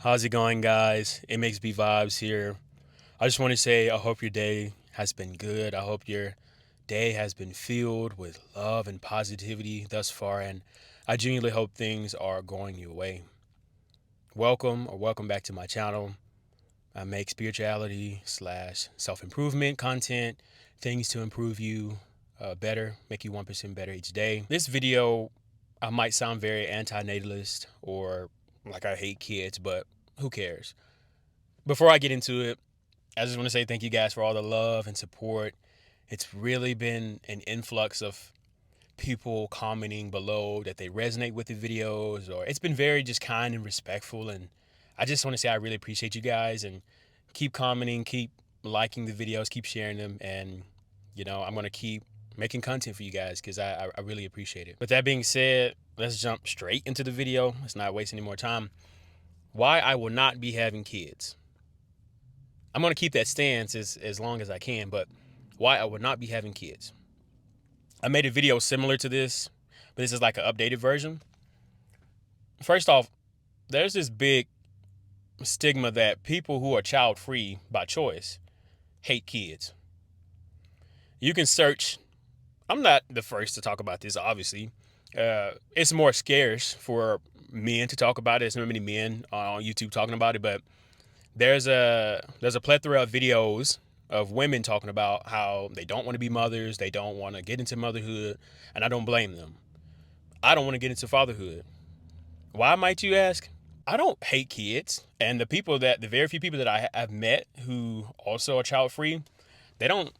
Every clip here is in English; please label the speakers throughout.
Speaker 1: How's it going, guys? MXB Vibes here. I just want to say I hope your day has been good. I hope your day has been filled with love and positivity thus far, and I genuinely hope things are going your way. Welcome back to my channel. I make spirituality slash self improvement content, things to improve you better, make you 1% better each day. This video, I might sound very anti natalist or like I hate kids, but who cares? Before I get into it, I just want to say thank you guys for all the love and support. It's really been an influx of people commenting below that they resonate with the videos, or it's been very just kind and respectful. And I just want to say I really appreciate you guys, and keep commenting, keep liking the videos, keep sharing them. And, I'm going to keep making content for you guys because I really appreciate it. With that being said, let's jump straight into the video. Let's not waste any more time. Why I will not be having kids. I'm going to keep that stance as long as I can, but why I would not be having kids. I made a video similar to this, but this is like an updated version. First off, there's this big stigma that people who are child-free by choice hate kids. You can search. I'm not the first to talk about this, obviously. It's more scarce for men to talk about it. There's not many men on YouTube talking about it, but there's a plethora of videos of women talking about how they don't want to be mothers, they don't want to get into motherhood, and I don't blame them. I don't want to get into fatherhood. Why, might you ask? I don't hate kids, and the very few people that I've met who also are child free, I don't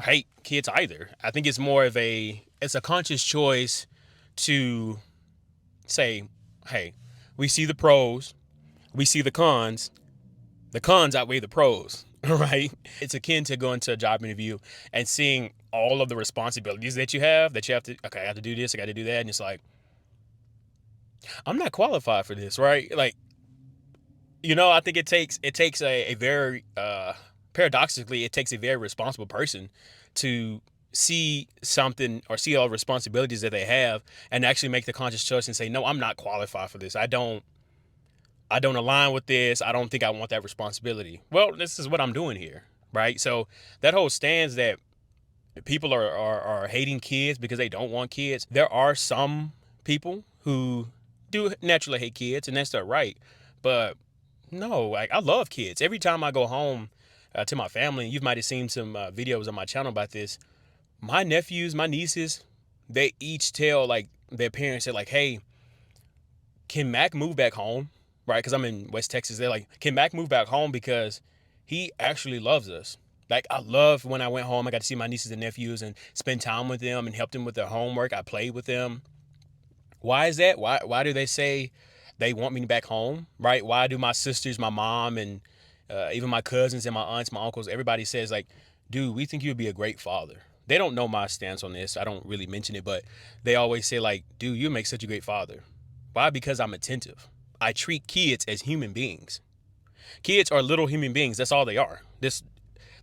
Speaker 1: hate kids either. I think it's more of it's a conscious choice to say, hey, we see the pros, we see the cons outweigh the pros, right? It's akin to going to a job interview and seeing all of the responsibilities that you have to, okay, I have to do this, I got to do that. And it's like, I'm not qualified for this, right? Like, I think it takes a very, paradoxically, it takes a very responsible person to see something or see all the responsibilities that they have and actually make the conscious choice and say, no, I'm not qualified for this. I don't align with this. I don't think I want that responsibility. Well, this is what I'm doing here, right? So that whole stance that people are hating kids because they don't want kids. There are some people who do naturally hate kids, and that's their right. But no, like, I love kids. Every time I go home to my family, you might have seen some videos on my channel about this. My nephews, my nieces, they each tell like their parents, say like, hey, can Mac move back home? Right? Because I'm in West Texas. They're like, can Mac move back home? Because he actually loves us. Like, I love when I went home, I got to see my nieces and nephews and spend time with them and help them with their homework. I played with them. Why is that? Why do they say they want me back home? Right? Why do my sisters, my mom, and even my cousins and my aunts, my uncles, everybody says like, dude, we think you would be a great father. They don't know my stance on this. I don't really mention it, but they always say like, dude, you make such a great father. Why? Because I'm attentive. I treat kids as human beings. Kids are little human beings. That's all they are.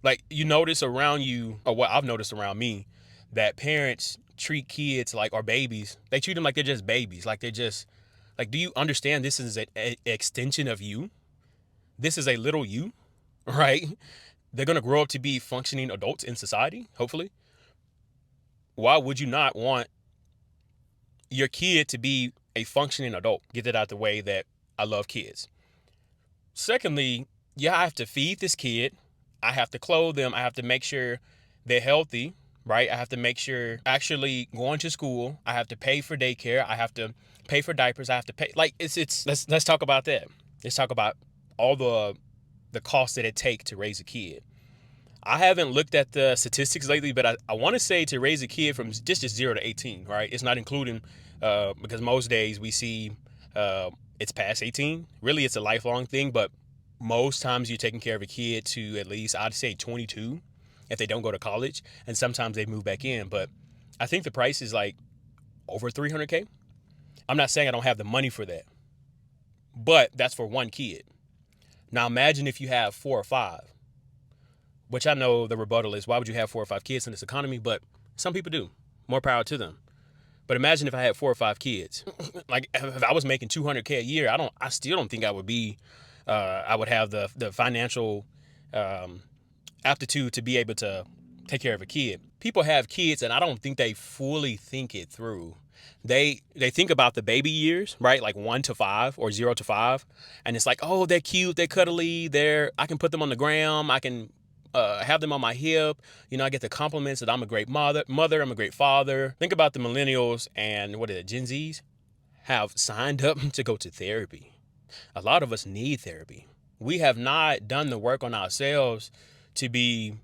Speaker 1: Like, you notice around you, or what I've noticed around me, that parents treat kids like, or babies, they treat them like they're just babies. Like, they're just, like, do you understand this is an extension of you? This is a little you, right? They're going to grow up to be functioning adults in society, hopefully. Why would you not want your kid to be a functioning adult? Get that out the way that I love kids. Secondly, yeah, I have to feed this kid. I have to clothe them. I have to make sure they're healthy, right? I have to make sure actually going to school. I have to pay for daycare. I have to pay for diapers. I have to pay, like, let's talk about that. Let's talk about all the costs that it takes to raise a kid. I haven't looked at the statistics lately, but I want to say to raise a kid from just 0 to 18, right? It's not including, because most days we see it's past 18. Really, it's a lifelong thing, but most times you're taking care of a kid to at least, I'd say 22 if they don't go to college, and sometimes they move back in. But I think the price is like over 300K. I'm not saying I don't have the money for that, but that's for one kid. Now imagine if you have 4 or 5, which I know the rebuttal is, why would you have 4 or 5 kids in this economy? But some people do. More power to them. But imagine if I had 4 or 5 kids. Like, if I was making 200K a year, I still don't think I would be I would have the financial aptitude to be able to take care of a kid. People have kids, and I don't think they fully think it through. They think about the baby years, right? Like 1 to 5 or 0 to 5, and it's like, oh, they're cute, they're cuddly, I can put them on the gram, I can have them on my hip. I get the compliments that I'm a great mother, I'm a great father. Think about the millennials and what are the Gen Zs have signed up to go to therapy. A lot of us need therapy. We have not done the work on ourselves to be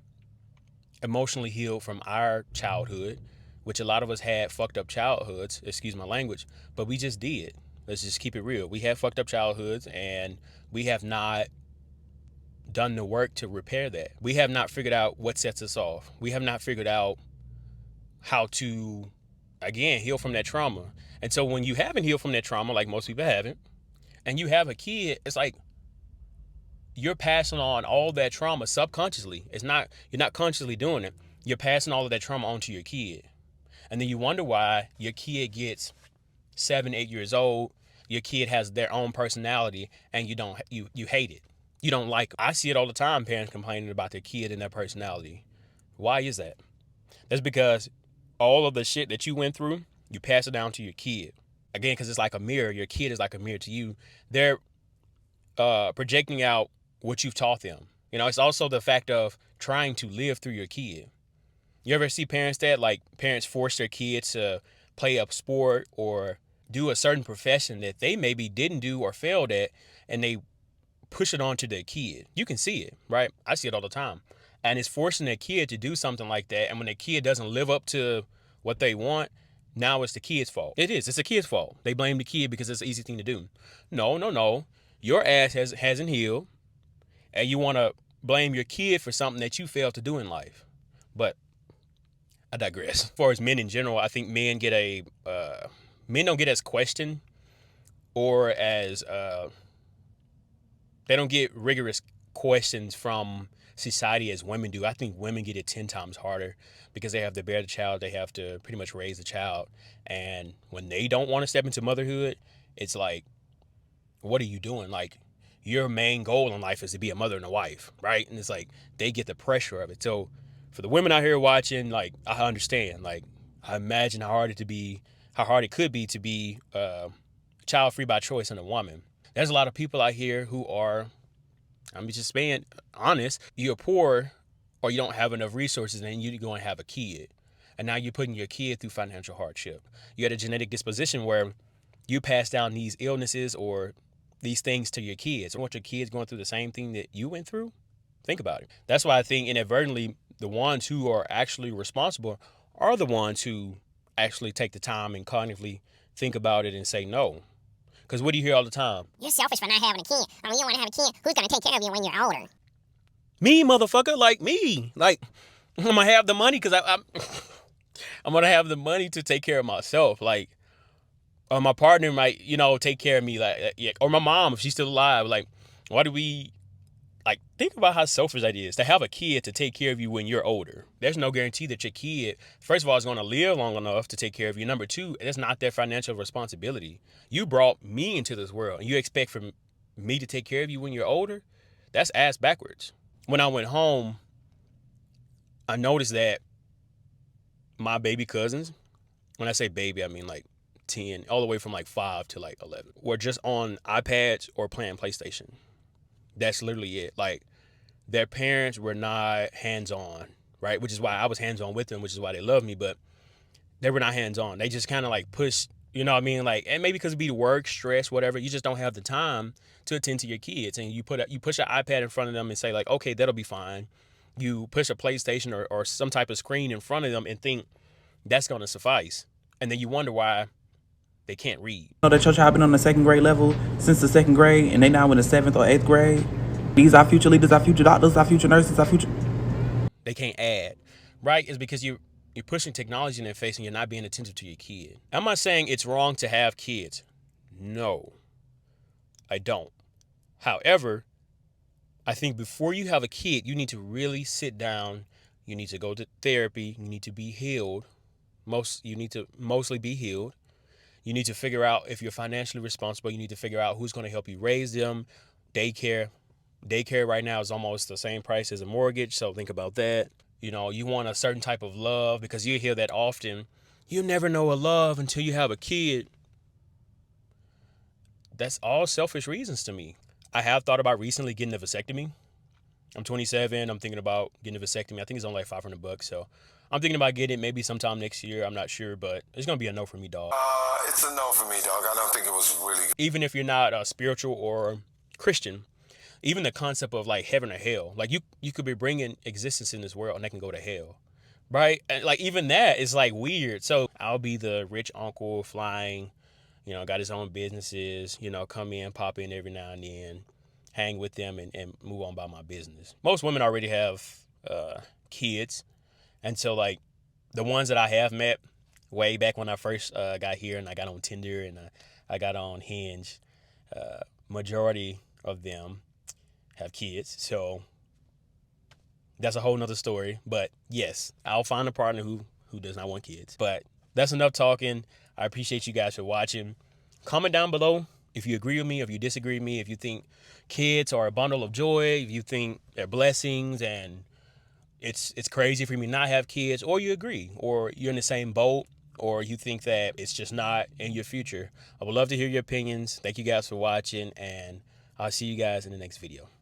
Speaker 1: emotionally healed from our childhood, which a lot of us had fucked up childhoods, excuse my language, but we just did. Let's just keep it real. We had fucked up childhoods, and we have not done the work to repair that. We have not figured out what sets us off. We have not figured out how to, again, heal from that trauma. And so when you haven't healed from that trauma, like most people haven't, and you have a kid, it's like you're passing on all that trauma subconsciously. You're not consciously doing it. You're passing all of that trauma onto your kid. And then you wonder why your kid gets 7, 8 years old. Your kid has their own personality, and you hate it. You don't like it. I see it all the time, parents complaining about their kid and their personality. Why is that? That's because all of the shit that you went through, you pass it down to your kid. Again, because it's like a mirror. Your kid is like a mirror to you. They're projecting out what you've taught them. It's also the fact of trying to live through your kid. You ever see parents force their kids to play a sport or do a certain profession that they maybe didn't do or failed at, and they push it onto their kid? You can see it, right? I see it all the time. And it's forcing their kid to do something like that. And when the kid doesn't live up to what they want, now it's the kid's fault. It is. It's the kid's fault. They blame the kid because it's an easy thing to do. No, no, no. Your ass hasn't healed, and you want to blame your kid for something that you failed to do in life. But I digress. As far as men in general, I think men don't get as questioned or as they don't get rigorous questions from society as women do. I think women get it 10 times harder because they have to bear the child. They have to pretty much raise the child. And when they don't want to step into motherhood, it's like, what are you doing? Like, your main goal in life is to be a mother and a wife, right? And it's like they get the pressure of it. So for the women out here watching, like, I understand. Like, I imagine how hard it could be to be child free by choice and a woman. There's a lot of people out here who are, I'm just being honest, you're poor or you don't have enough resources, and you're going to have a kid. And now you're putting your kid through financial hardship. You had a genetic disposition where you pass down these illnesses or these things to your kids. I want your kids going through the same thing that you went through. Think about it. That's why I think inadvertently the ones who are actually responsible are the ones who actually take the time and cognitively think about it and say no. Because what do you hear all the time?
Speaker 2: You're selfish for not having a kid. I mean, you don't want to have a kid. Who's going to take care of you when you're older?
Speaker 1: Me, motherfucker, like me. Like, I'm going to have the money because I'm going to have the money to take care of myself. Like, or my partner might, take care of me. Like, yeah, or my mom, if she's still alive. Like, why do we, like, think about how selfish that is to have a kid to take care of you when you're older. There's no guarantee that your kid, first of all, is going to live long enough to take care of you. Number two, it's not their financial responsibility. You brought me into this world, and you expect for me to take care of you when you're older? That's ass backwards. When I went home, I noticed that my baby cousins, when I say baby, I mean like 10, all the way from like 5 to like 11, were just on iPads or playing PlayStation. That's literally it. Like, their parents were not hands-on, right? Which is why I was hands-on with them, which is why they love me, but they were not hands-on. They just kind of like push, you know what I mean? Like, and maybe because of the work, stress, whatever, you just don't have the time to attend to your kids. And you push an iPad in front of them and say like, okay, that'll be fine. You push a PlayStation or some type of screen in front of them and think that's going to suffice. And then you wonder why they can't read.
Speaker 3: That your child been on the second grade level since the second grade, and they now in the 7th or 8th grade. These are future leaders, our future doctors, our future nurses, our future.
Speaker 1: They can't add, right? It's because you're pushing technology in their face and you're not being attentive to your kid. I'm not saying it's wrong to have kids. No, I don't. However, I think before you have a kid, you need to really sit down. You need to go to therapy. You need to be healed. You need to mostly be healed. You need to figure out if you're financially responsible. You need to figure out who's going to help you raise them, Daycare. Daycare right now is almost the same price as a mortgage, so think about that. You know, you want a certain type of love because you hear that often. You never know a love until you have a kid. That's all selfish reasons to me. I have thought about recently getting a vasectomy. I'm 27. I'm thinking about getting a vasectomy. I think it's only like $500. So I'm thinking about getting it maybe sometime next year. I'm not sure, but it's going to be a no for me, dog.
Speaker 4: It's a no for me, dog. I don't think it was really good.
Speaker 1: Even if you're not a spiritual or Christian, even the concept of like heaven or hell, like you could be bringing existence in this world and they can go to hell, right? And like even that is like weird. So I'll be the rich uncle flying, got his own businesses, come in, pop in every now and then, hang with them and move on about my business. Most women already have kids, and so like the ones that I have met way back when I first got here and I got on Tinder and I got on Hinge, majority of them have kids. So that's a whole nother story. But yes, I'll find a partner who does not want kids. But that's enough talking. I appreciate you guys for watching. Comment down below if you agree with me, if you disagree with me, if you think kids are a bundle of joy, if you think they're blessings and it's crazy for me to not have kids, or you agree, or you're in the same boat, or you think that it's just not in your future. I would love to hear your opinions. Thank you guys for watching, and I'll see you guys in the next video.